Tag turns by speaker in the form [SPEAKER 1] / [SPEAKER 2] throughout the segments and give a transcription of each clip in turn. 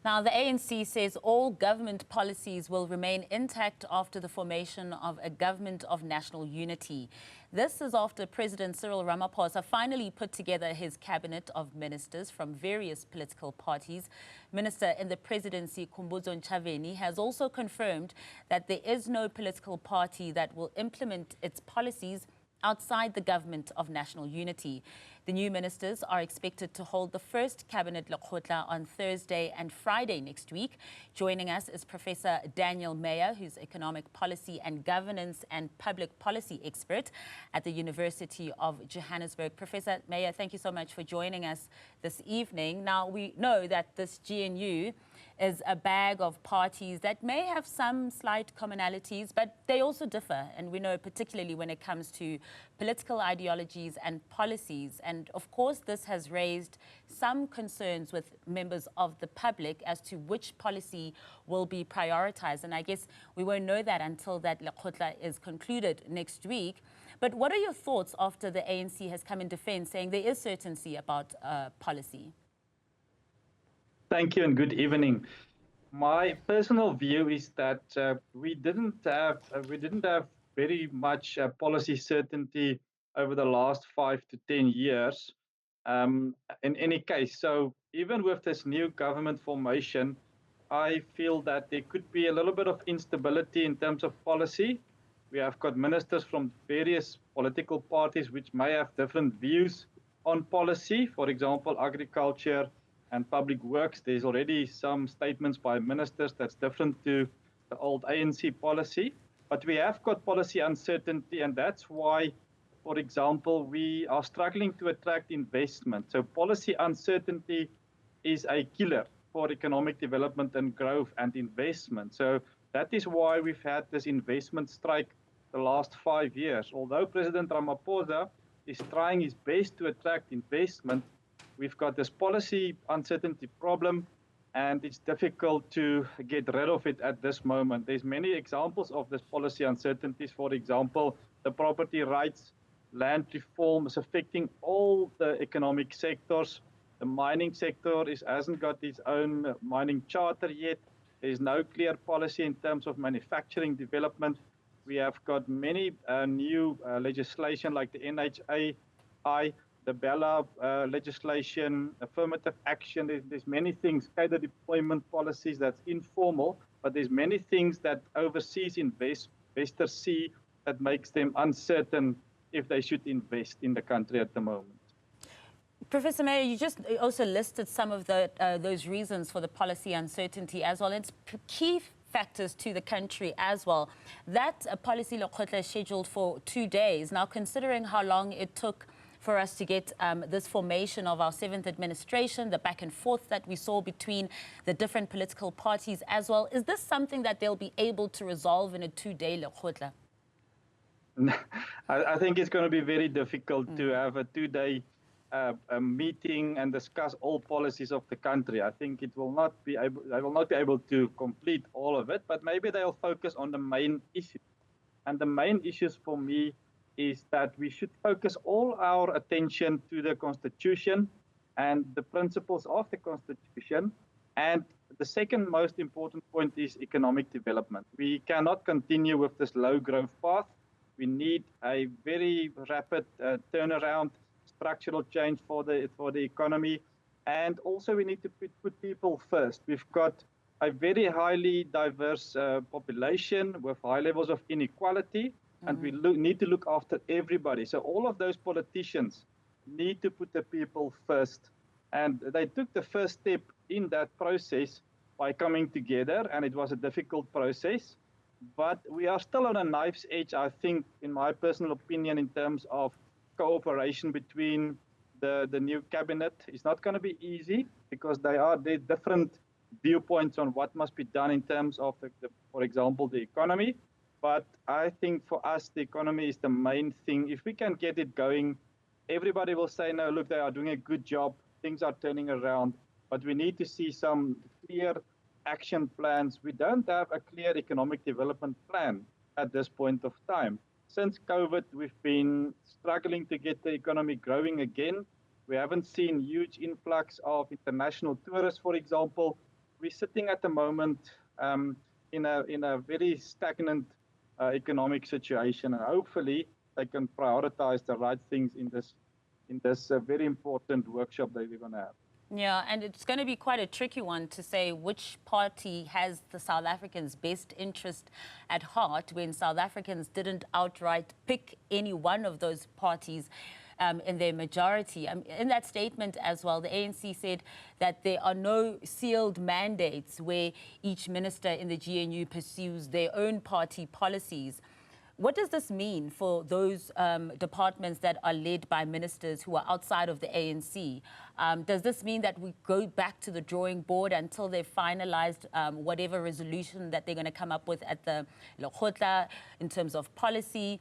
[SPEAKER 1] Now, the ANC says all government policies will remain intact after the formation of a government of national unity. This is after President Cyril Ramaphosa finally put together his cabinet of ministers from various political parties. Minister in the presidency, Khumbudzo Ntshavheni, has also confirmed that there is no political party that will implement its policies outside the government of national unity. The new ministers are expected to hold the first cabinet lekgotla on Thursday and Friday next week. Joining us is Professor Daniel Meyer, who's economic policy and governance and public policy expert at the University of Johannesburg. Professor Meyer, thank you so much for joining us this evening. Now, we know that this GNU is a bag of parties that may have some slight commonalities, but they also differ. And we know particularly when it comes to political ideologies and policies. And of course, this has raised some concerns with members of the public as to which policy will be prioritized. And I guess we won't know that until that lekgotla is concluded next week. But what are your thoughts after the ANC has come in defense saying there is certainty about policy?
[SPEAKER 2] Thank you and good evening. My personal view is that we didn't have very much policy certainty over the last 5 to 10 years. In any case, so even with this new government formation, I feel that there could be a little bit of instability in terms of policy. We have got ministers from various political parties which may have different views on policy. For example, agriculture and public works, there's already some statements by ministers that's different to the old ANC policy. But we have got policy uncertainty, and that's why, for example, we are struggling to attract investment. So policy uncertainty is a killer for economic development and growth and investment. So that is why we've had this investment strike the last 5 years. Although President Ramaphosa is trying his best to attract investment, we've got this policy uncertainty problem, and it's difficult to get rid of it at this moment. There's many examples of this policy uncertainties. For example, the property rights, land reform is affecting all the economic sectors. The mining sector hasn't got its own mining charter yet. There's no clear policy in terms of manufacturing development. We have got many new legislation like the NHAI, the Bella legislation, affirmative action. There's many things, cadre deployment policies that's informal, but there's many things that overseas investors see that makes them uncertain if they should invest in the country at the moment.
[SPEAKER 1] Professor Meyer, you just also listed some of those reasons for the policy uncertainty as well. It's key factors to the country as well. That policy lekgotla is scheduled for 2 days. Now, considering how long it took for us to get this formation of our 7th administration, the back and forth that we saw between the different political parties as well, is this something that they'll be able to resolve in a 2-day lekgotla?
[SPEAKER 2] I think it's going to be very difficult to have a 2-day meeting and discuss all policies of the country. I think they will not be able to complete all of it, but maybe they'll focus on the main issues. And the main issues for me is that we should focus all our attention to the Constitution and the principles of the Constitution. And the second most important point is economic development. We cannot continue with this low growth path. We need a very rapid turnaround, structural change for the economy. And also we need to put people first. We've got a very highly diverse population with high levels of inequality. And we need to look after everybody. So all of those politicians need to put the people first. And they took the first step in that process by coming together, and it was a difficult process. But we are still on a knife's edge, I think, in my personal opinion, in terms of cooperation between the new cabinet. It's not going to be easy because there's different viewpoints on what must be done in terms of, for example, the economy. But I think for us, the economy is the main thing. If we can get it going, everybody will say, no, look, they are doing a good job. Things are turning around. But we need to see some clear action plans. We don't have a clear economic development plan at this point of time. Since COVID, we've been struggling to get the economy growing again. We haven't seen huge influx of international tourists, for example. we're sitting at the moment in a very stagnant economic situation, and hopefully they can prioritize the right things in this very important workshop that we're going to have.
[SPEAKER 1] Yeah, and it's going to be quite a tricky one to say which party has the South Africans' best interest at heart when South Africans didn't outright pick any one of those parties in their majority. In that statement as well, the ANC said that there are no sealed mandates where each minister in the GNU pursues their own party policies. What does this mean for those departments that are led by ministers who are outside of the ANC? Does this mean that we go back to the drawing board until they've finalized whatever resolution that they're going to come up with at the Lekgotla in terms of policy?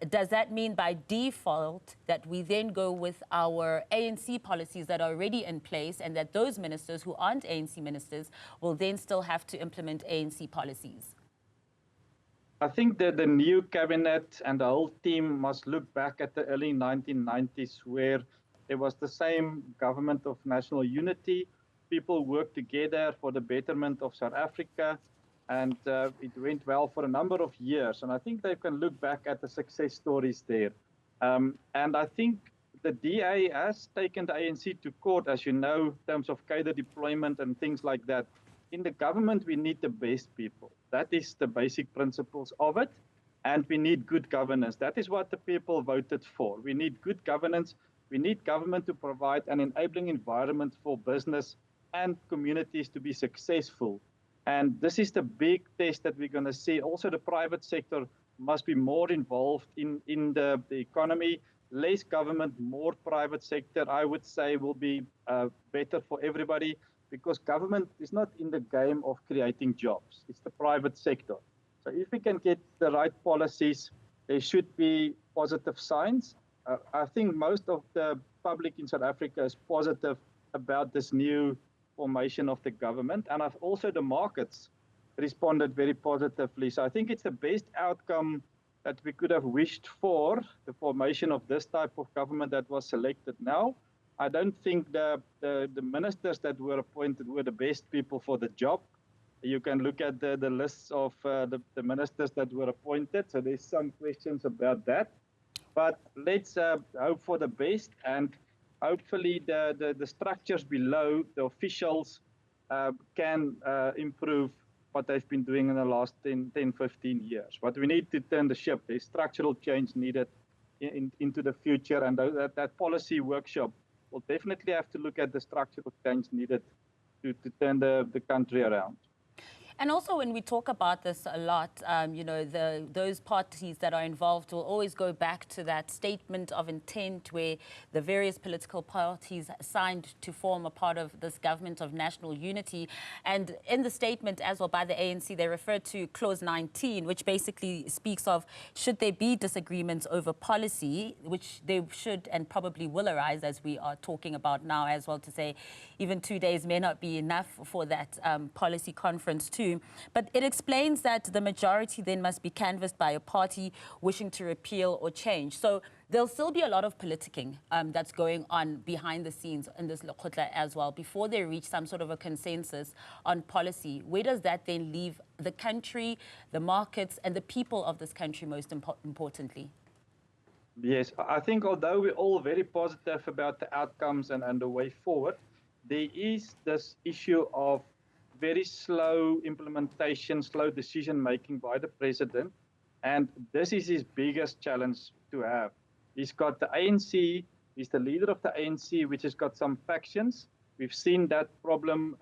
[SPEAKER 1] Does that mean by default that we then go with our ANC policies that are already in place and that those ministers who aren't ANC ministers will then still have to implement ANC policies?
[SPEAKER 2] I think that the new cabinet and the whole team must look back at the early 1990s, where there was the same government of national unity. People worked together for the betterment of South Africa, and it went well for a number of years. And I think they can look back at the success stories there. And I think the DA has taken the ANC to court, as you know, in terms of cadre deployment and things like that. In the government, we need the best people. That is the basic principles of it. And we need good governance. That is what the people voted for. We need good governance. We need government to provide an enabling environment for business and communities to be successful. And this is the big test that we're going to see. Also, the private sector must be more involved in the economy. Less government, more private sector, I would say, will be better for everybody. Because government is not in the game of creating jobs. It's the private sector. So if we can get the right policies, there should be positive signs. I think most of the public in South Africa is positive about this new formation of the government. And also the markets responded very positively. So I think it's the best outcome that we could have wished for, the formation of this type of government that was selected now. I don't think the ministers that were appointed were the best people for the job. You can look at the lists of the ministers that were appointed. So there's some questions about that. But let's hope for the best. And hopefully the structures below, the officials, can improve what they've been doing in the last 10, 15 years. But we need to turn the ship. There's structural change needed into the future. And that policy workshop will definitely have to look at the structural change needed to turn the country around.
[SPEAKER 1] And also when we talk about this a lot, you know, those parties that are involved will always go back to that statement of intent where the various political parties signed to form a part of this government of national unity. And in the statement as well by the ANC, they refer to clause 19, which basically speaks of should there be disagreements over policy, which they should and probably will arise as we are talking about now as well, to say even 2 days may not be enough for that policy conference too. But it explains that the majority then must be canvassed by a party wishing to repeal or change. So there'll still be a lot of politicking that's going on behind the scenes in this Lekgotla as well before they reach some sort of a consensus on policy. Where does that then leave the country, the markets, and the people of this country most importantly?
[SPEAKER 2] Yes, I think although we're all very positive about the outcomes and the way forward, there is this issue of very slow implementation, slow decision-making by the president. And this is his biggest challenge to have. He's got the ANC, he's the leader of the ANC, which has got some factions. We've seen that problem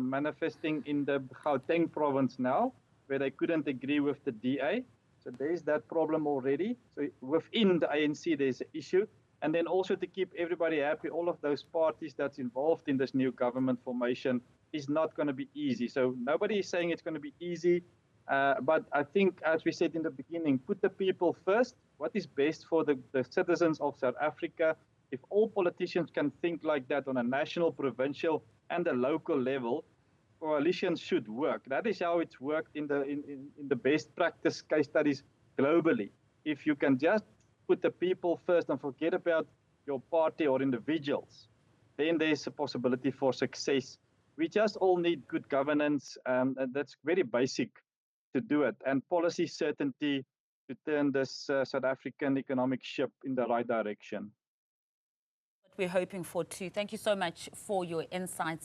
[SPEAKER 2] manifesting in the Gauteng province now, where they couldn't agree with the DA. So there's that problem already. So within the ANC, there's an issue. And then also to keep everybody happy, all of those parties that's involved in this new government formation is not going to be easy. So nobody is saying it's going to be easy. But I think, as we said in the beginning, put the people first. What is best for the citizens of South Africa? If all politicians can think like that on a national, provincial, and a local level, coalitions should work. That is how it's worked in the best practice case studies globally. If you can just put the people first and forget about your party or individuals, then there's a possibility for success we just all need good governance, and that's very basic to do it, and policy certainty to turn this South African economic ship in the right direction.
[SPEAKER 1] What we're hoping for too. Thank you so much for your insights.